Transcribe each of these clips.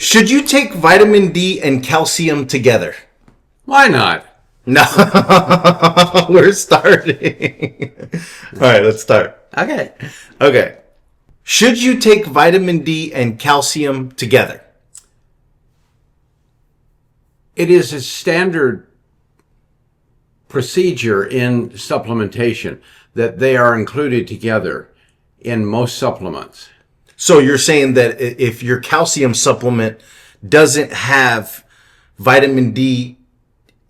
Should you take vitamin D and calcium together? Why not? No, we're starting. All right, let's start. Okay. Okay. Should you take vitamin D and calcium together? It is a standard procedure in supplementation that they are included together in most supplements. So you're saying that if your calcium supplement doesn't have vitamin D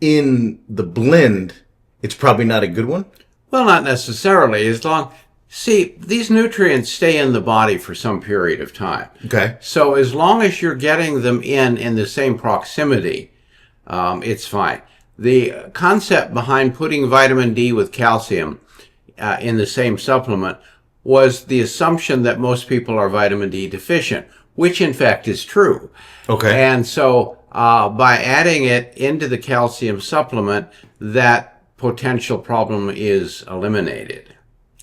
in the blend, it's probably not a good one? Well, not necessarily. See, these nutrients stay in the body for some period of time. Okay. So as long as you're getting them in the same proximity, it's fine. The concept behind putting vitamin D with calcium in the same supplement was the assumption that most people are vitamin D deficient, which in fact is true. Okay. And so by adding it into the calcium supplement, that potential problem is eliminated.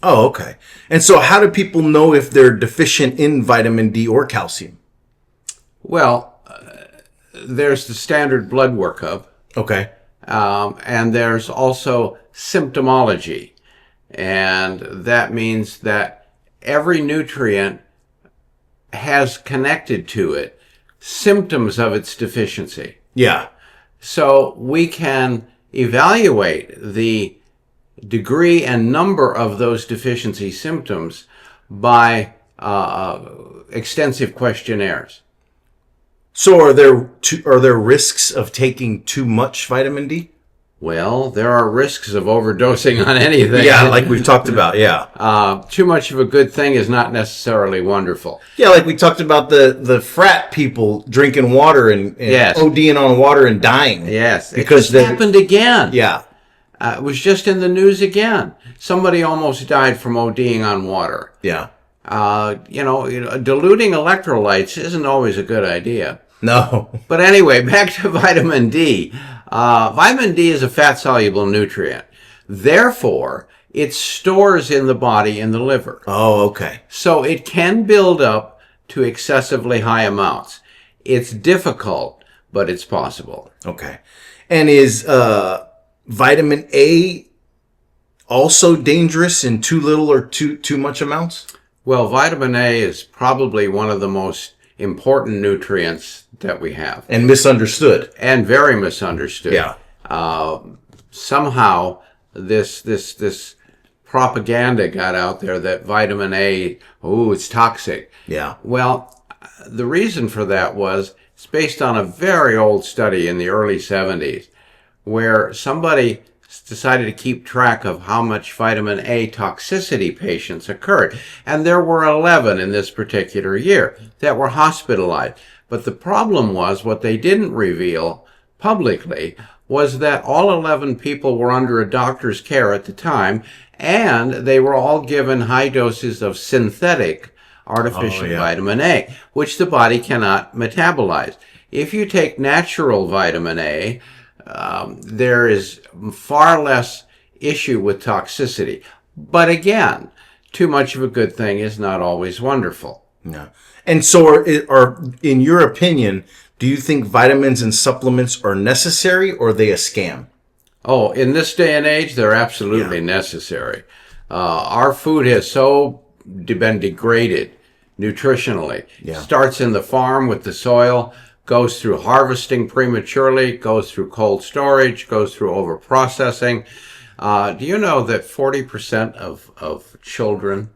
Oh, okay. And so how do people know if they're deficient in vitamin D or calcium? Well, there's the standard blood workup. Okay. And there's also symptomology. And that means that every nutrient has connected to it symptoms of its deficiency. Yeah. So we can evaluate the degree and number of those deficiency symptoms by extensive questionnaires. So are there risks of taking too much vitamin D? Well, there are risks of overdosing on anything. Yeah, like we've talked about, yeah. Too much of a good thing is not necessarily wonderful. Yeah, like we talked about the frat people drinking water and Yes. ODing on water and dying. Yes, Because it just happened again. Yeah. It was just in the news again. Somebody almost died from ODing on water. Yeah. Diluting electrolytes isn't always a good idea. No. But anyway, back to vitamin D. Vitamin D is a fat-soluble nutrient. Therefore, it stores in the body in the liver. Oh, okay. So it can build up to excessively high amounts. It's difficult, but it's possible. Okay. And is vitamin A also dangerous in too little or too much amounts? Well, vitamin A is probably one of the most important nutrients that we have. And misunderstood. And very misunderstood. Yeah. Somehow this propaganda got out there that vitamin A, it's toxic. Yeah. Well, the reason for that was it's based on a very old study in the early 70s where somebody decided to keep track of how much vitamin A toxicity patients occurred. And there were 11 in this particular year that were hospitalized. But the problem was what they didn't reveal publicly was that all 11 people were under a doctor's care at the time, and they were all given high doses of synthetic artificial vitamin A, which the body cannot metabolize. If you take natural vitamin A, there is far less issue with toxicity. But again, too much of a good thing is not always wonderful. Yeah. And so are in your opinion, do you think vitamins and supplements are necessary or are they a scam? Oh, in this day and age, they're absolutely necessary. Our food has so been degraded nutritionally. Yeah. Starts in the farm with the soil, goes through harvesting prematurely, goes through cold storage, goes through overprocessing. Do you know that 40% of children,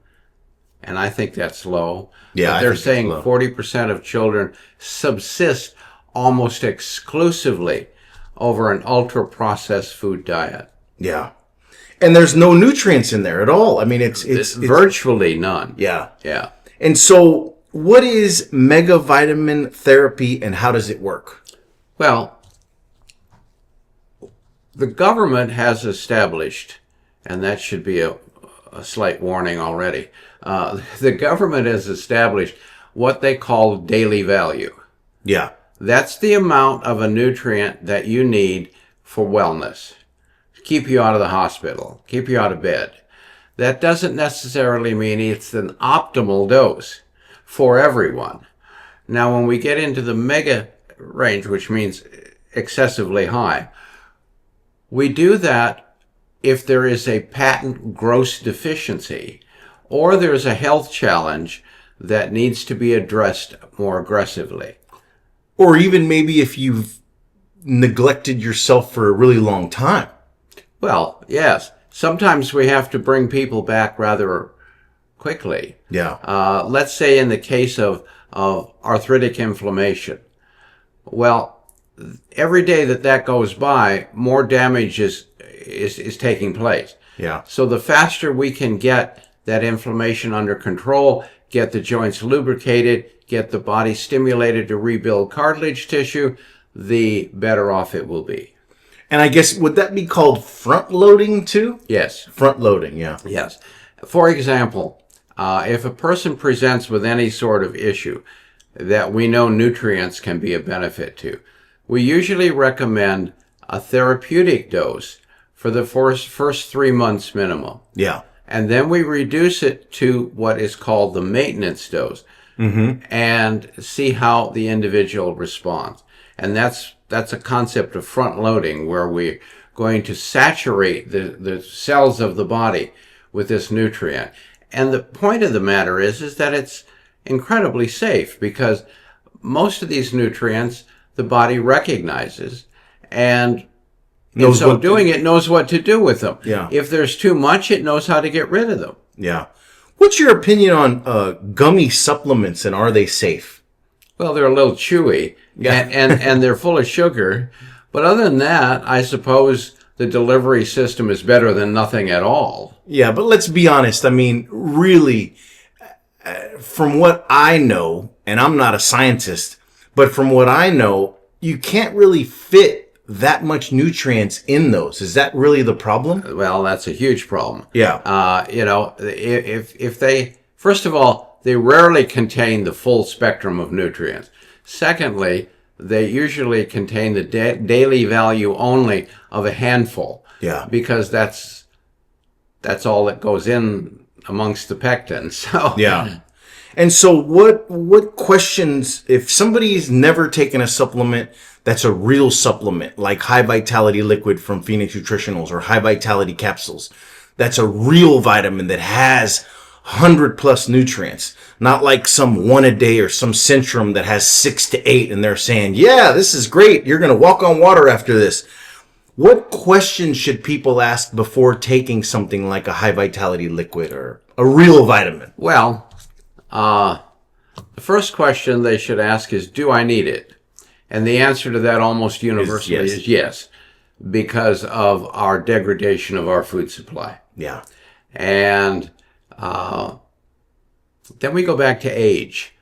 and I think that's low, Yeah, but I they're think saying that's low. 40% of children subsist almost exclusively over an ultra-processed food diet. Yeah. And there's no nutrients in there at all. I mean, it's virtually none. Yeah. Yeah. And so what is megavitamin therapy and how does it work? Well, the government has established, and that should be a slight warning already, the government has established what they call daily value. Yeah. That's the amount of a nutrient that you need for wellness. Keep you out of the hospital, keep you out of bed. That doesn't necessarily mean it's an optimal dose for everyone. Now, when we get into the mega range, which means excessively high, we do that if there is a patent gross deficiency or there's a health challenge that needs to be addressed more aggressively. Or even maybe if you've neglected yourself for a really long time. Well, yes. Sometimes we have to bring people back rather quickly. Yeah. Let's say in the case of arthritic inflammation. Well, every day that goes by, more damage is taking place. Yeah. So the faster we can get that inflammation under control, get the joints lubricated, get the body stimulated to rebuild cartilage tissue, the better off it will be. And I guess, would that be called front loading too? Yes. Front loading, yeah. Yes. For example, if a person presents with any sort of issue that we know nutrients can be a benefit to, we usually recommend a therapeutic dose for the first 3 months minimum. Yeah. And then we reduce it to what is called the maintenance dose and see how the individual responds. And that's a concept of front loading, where we're going to saturate the cells of the body with this nutrient. And the point of the matter is that it's incredibly safe, because most of these nutrients the body recognizes, and knows what to do with them. Yeah. If there's too much, it knows how to get rid of them. Yeah. What's your opinion on gummy supplements, and are they safe? Well, they're a little chewy, and they're full of sugar. But other than that, I suppose the delivery system is better than nothing at all. Yeah, but let's be honest. I mean, really, from what I know, and I'm not a scientist, but from what I know, you can't really fit that much nutrients in those. Is that really the problem? Well, that's a huge problem. Yeah. If they, first of all, they rarely contain the full spectrum of nutrients. Secondly, they usually contain the daily value only of a handful. Yeah. Because that's all that goes in amongst the pectins. So yeah. And so what questions, if somebody's never taken a supplement that's a real supplement, like high vitality liquid from Phoenix Nutritionals or high vitality capsules, that's a real vitamin that has 100+ nutrients, not like some one a day or some Centrum that has 6 to 8 and they're saying, yeah, this is great, you're going to walk on water after this. What questions should people ask before taking something like a high vitality liquid or a real vitamin? Well, the first question they should ask is, do I need it? And the answer to that almost universally is yes, because of our degradation of our food supply. Yeah. And then we go back to age.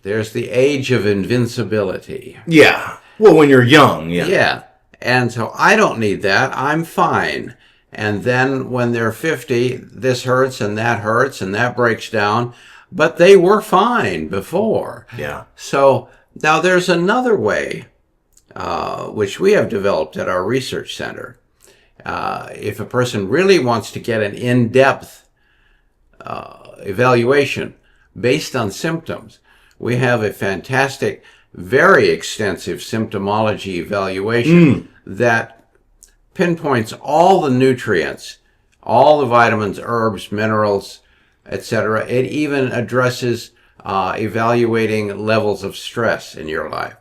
There's the age of invincibility. Yeah. Well, when you're young, yeah. Yeah. And so I don't need that. I'm fine. And then when they're 50, this hurts and that breaks down. But they were fine before. Yeah. So now there's another way, which we have developed at our research center. If a person really wants to get an in-depth evaluation based on symptoms, we have a fantastic, very extensive symptomology evaluation that pinpoints all the nutrients, all the vitamins, herbs, minerals, etc. It even addresses evaluating levels of stress in your life,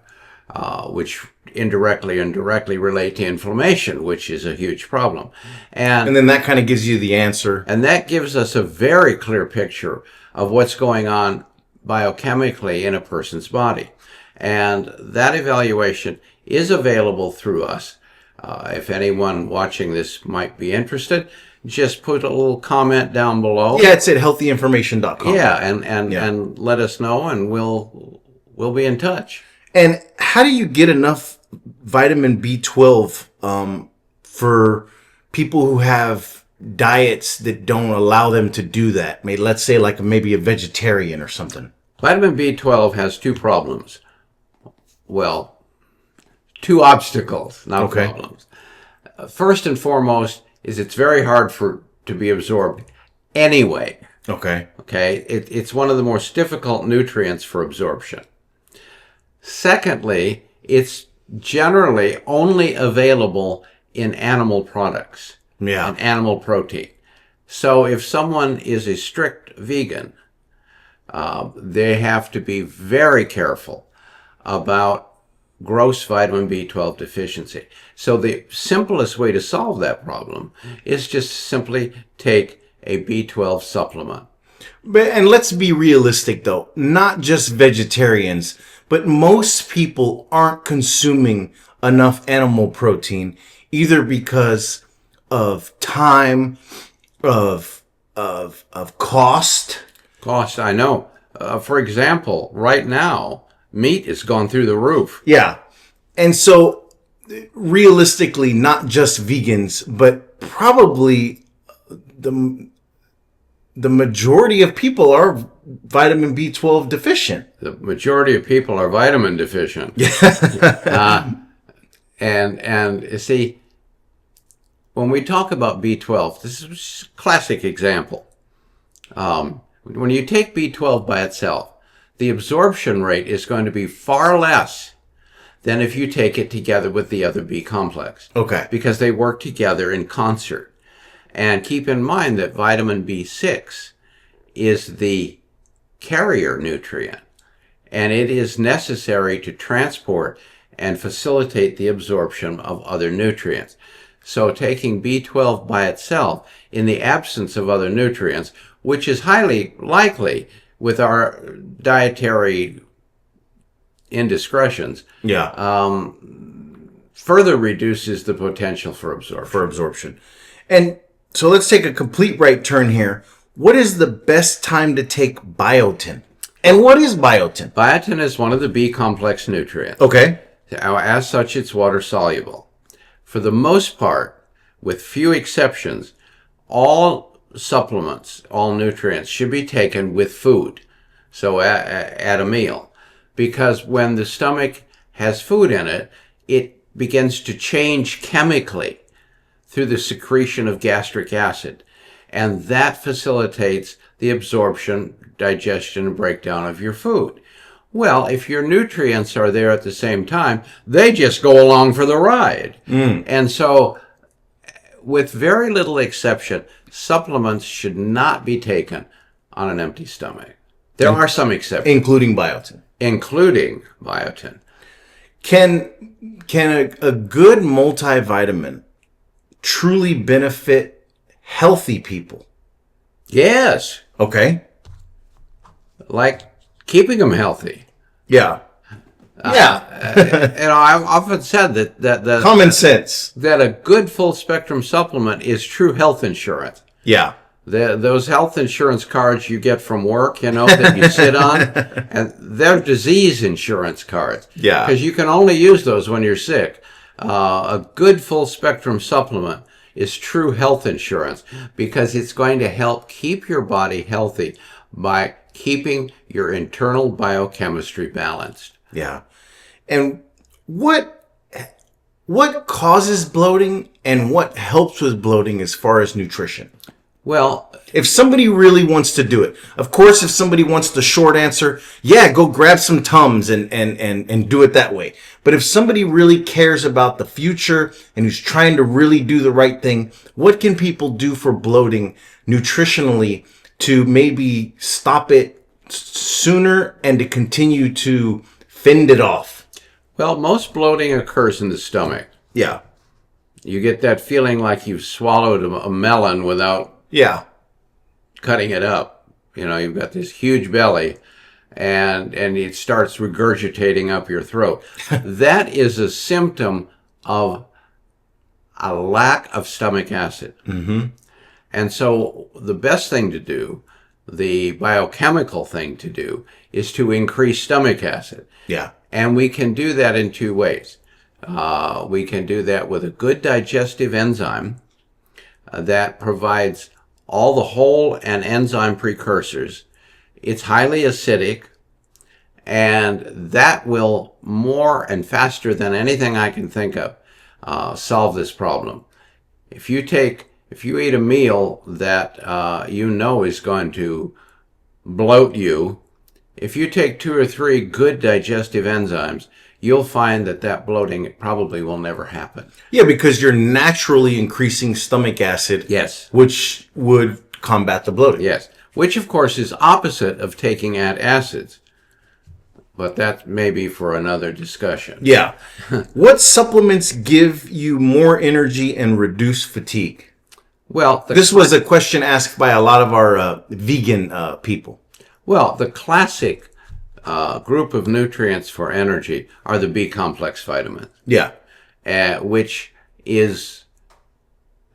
which indirectly and directly relate to inflammation, which is a huge problem. And then that kind of gives you the answer. And that gives us a very clear picture of what's going on biochemically in a person's body. And that evaluation is available through us. If anyone watching this might be interested, just put a little comment down below. Yeah, it's at healthyinformation.com. Yeah, and let us know, and we'll be in touch. And how do you get enough vitamin B12 for people who have diets that don't allow them to do that? Let's say like maybe a vegetarian or something. Vitamin B12 has two problems. Well, two obstacles, not problems. First and foremost is it's very hard to be absorbed anyway. Okay. It's one of the most difficult nutrients for absorption. Secondly, it's generally only available in animal products Yeah. and animal protein. So if someone is a strict vegan, they have to be very careful about gross vitamin B12 deficiency. So the simplest way to solve that problem is just simply take a B12 supplement. And let's be realistic though, not just vegetarians, but most people aren't consuming enough animal protein either because of time, of cost. Cost, I know. For example, right now, meat has gone through the roof. Yeah. And so realistically, not just vegans, but probably the majority of people are vitamin B12 deficient. The majority of people are vitamin deficient. And you see, when we talk about B12, this is a classic example. When you take B12 by itself, the absorption rate is going to be far less than if you take it together with the other B complex. Okay. Because they work together in concert. And keep in mind that vitamin B6 is the carrier nutrient, and it is necessary to transport and facilitate the absorption of other nutrients. So taking B12 by itself in the absence of other nutrients, which is highly likely with our dietary indiscretions, further reduces the potential for absorption. And so let's take a complete right turn here. What is the best time to take biotin? And what is biotin? Biotin is one of the B complex nutrients. Okay. As such, it's water soluble. For the most part, with few exceptions, all supplements, all nutrients should be taken with food. So at a meal. Because when the stomach has food in it, it begins to change chemically through the secretion of gastric acid. And that facilitates the absorption, digestion, and breakdown of your food. Well, if your nutrients are there at the same time, they just go along for the ride. And so, with very little exception, supplements should not be taken on an empty stomach. There are some exceptions. Including biotin. Including biotin. Can a good multivitamin truly benefit healthy people? Yes. Okay. Like keeping them healthy. Yeah. I've often said that Common sense. that a good full spectrum supplement is true health insurance. Yeah. Those health insurance cards you get from work, that you sit on, and they're disease insurance cards. Yeah. Because you can only use those when you're sick. A good full spectrum supplement is true health insurance because it's going to help keep your body healthy by keeping your internal biochemistry balanced. Yeah. And what causes bloating and what helps with bloating as far as nutrition? Well, if somebody really wants to do it, of course, if somebody wants the short answer, yeah, go grab some Tums and do it that way. But if somebody really cares about the future and who's trying to really do the right thing, what can people do for bloating nutritionally to maybe stop it sooner and to continue to fend it off? Well, most bloating occurs in the stomach. Yeah. You get that feeling like you've swallowed a melon without cutting it up. You've got this huge belly and it starts regurgitating up your throat. That is a symptom of a lack of stomach acid. Mm-hmm. And so the best thing to do, the biochemical thing to do, is to increase stomach acid. Yeah. And we can do that in two ways. We can do that with a good digestive enzyme that provides all the whole and enzyme precursors. It's highly acidic, and that will more and faster than anything I can think of solve this problem. If you eat a meal that is going to bloat you, if you take 2 or 3 good digestive enzymes, you'll find that bloating probably will never happen. Yeah, because you're naturally increasing stomach acid. Yes. Which would combat the bloating. Yes. Which, of course, is opposite of taking antacids. But that may be for another discussion. Yeah. What supplements give you more energy and reduce fatigue? Well, this was a question asked by a lot of our vegan people. Well, the classic group of nutrients for energy are the B complex vitamins. Yeah. Which is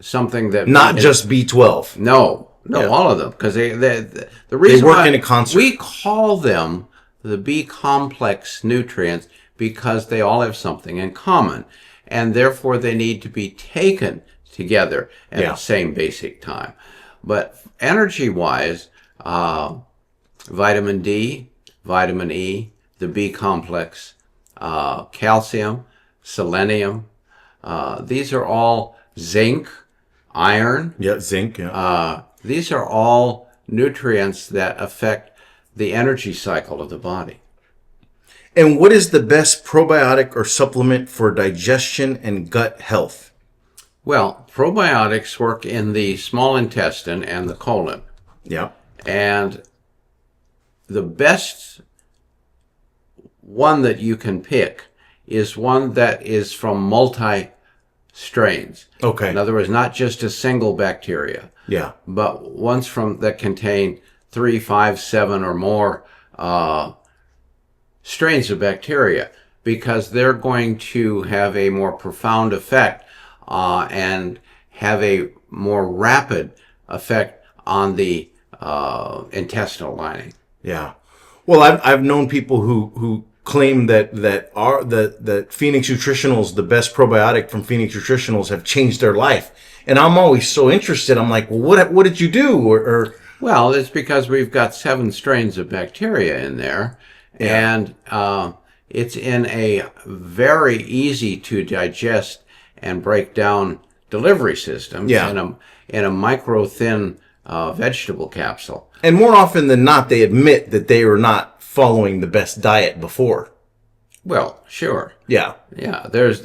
something that... Not just B12. No, yeah. All of them. Because the reason they work in a concert. We call them the B complex nutrients because they all have something in common. And therefore they need to be taken together at the same basic time. But energy-wise, vitamin D, vitamin E, the B complex, calcium, selenium, these are all zinc, iron. Yeah, zinc. Yeah. These are all nutrients that affect the energy cycle of the body. And what is the best probiotic or supplement for digestion and gut health? Well, probiotics work in the small intestine and the colon. Yeah. And the best one that you can pick is one that is from multi-strains. Okay. In other words, not just a single bacteria. Yeah. But ones that contain 3, 5, 7 or more strains of bacteria, because they're going to have a more profound effect and have a more rapid effect on the intestinal lining. Yeah. Well, I've known people who claim that Phoenix Nutritionals, the best probiotic from Phoenix Nutritionals, have changed their life. And I'm always so interested. I'm like, well, what did you do? Well, it's because we've got 7 strains of bacteria in there. Yeah. And it's in a very easy to digest and break down delivery system. Yeah. In a micro thin vegetable capsule. And more often than not, they admit that they were not following the best diet before. Well, sure. Yeah. Yeah. There's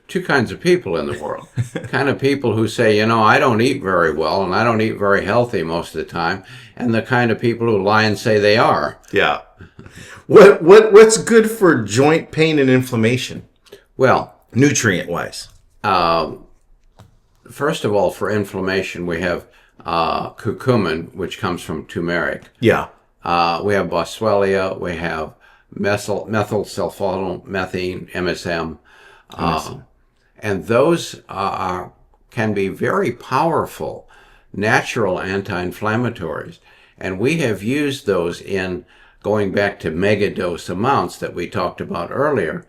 2 kinds of people in the world. Kind of people who say, I don't eat very well and I don't eat very healthy most of the time, and the kind of people who lie and say they are. Yeah. What's good for joint pain and inflammation? Well, nutrient wise. First of all, for inflammation, we have curcumin, which comes from turmeric. Yeah. We have boswellia. We have methyl sulfonylmethane, MSM. And those can be very powerful natural anti-inflammatories. And we have used those in going back to megadose amounts that we talked about earlier.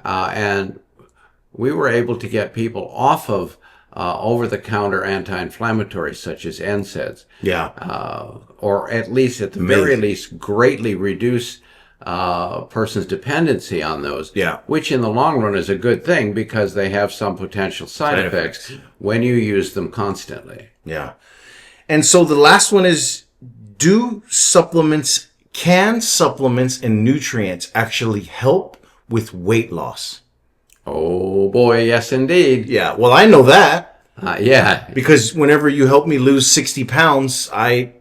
And we were able to get people off of over-the-counter anti-inflammatories such as NSAIDs. Yeah. Or at least, at the very least, greatly reduce person's dependency on those. Yeah. Which in the long run is a good thing because they have some potential side effects when you use them constantly. Yeah. And so the last one is, can supplements and nutrients actually help with weight loss? Oh boy, yes indeed. Yeah, well, I know that. Yeah. Because whenever you help me lose 60 pounds, I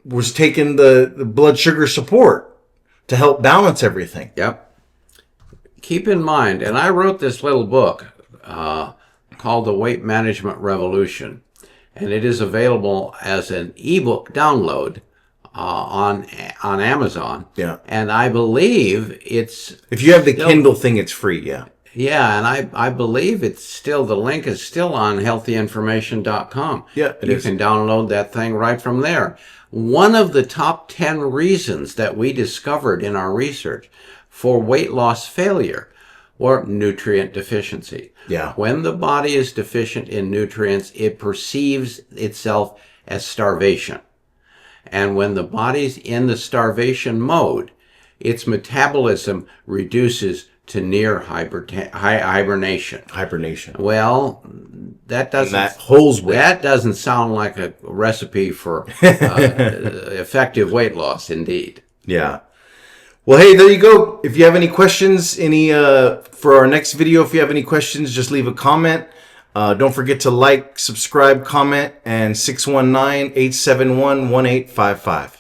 was taking the blood sugar support to help balance everything. Yep. Keep in mind, and I wrote this little book called The Weight Management Revolution, and it is available as an ebook download on Amazon. Yeah. And I believe it's... If you have the Kindle thing, it's free, yeah. Yeah, and I believe it's still, the link is still on healthyinformation.com. Yeah, you can download that thing right from there. One of the top 10 reasons that we discovered in our research for weight loss failure were nutrient deficiency. Yeah. When the body is deficient in nutrients, it perceives itself as starvation. And when the body's in the starvation mode, its metabolism reduces to near hibernation. Hibernation. Well, that doesn't And that holds weight. that doesn't sound like a recipe for effective weight loss, indeed. Yeah. Well, hey, there you go. If you have any questions, for our next video, if you have any questions, just leave a comment. Don't forget to like, subscribe, comment, and 619-871-1855.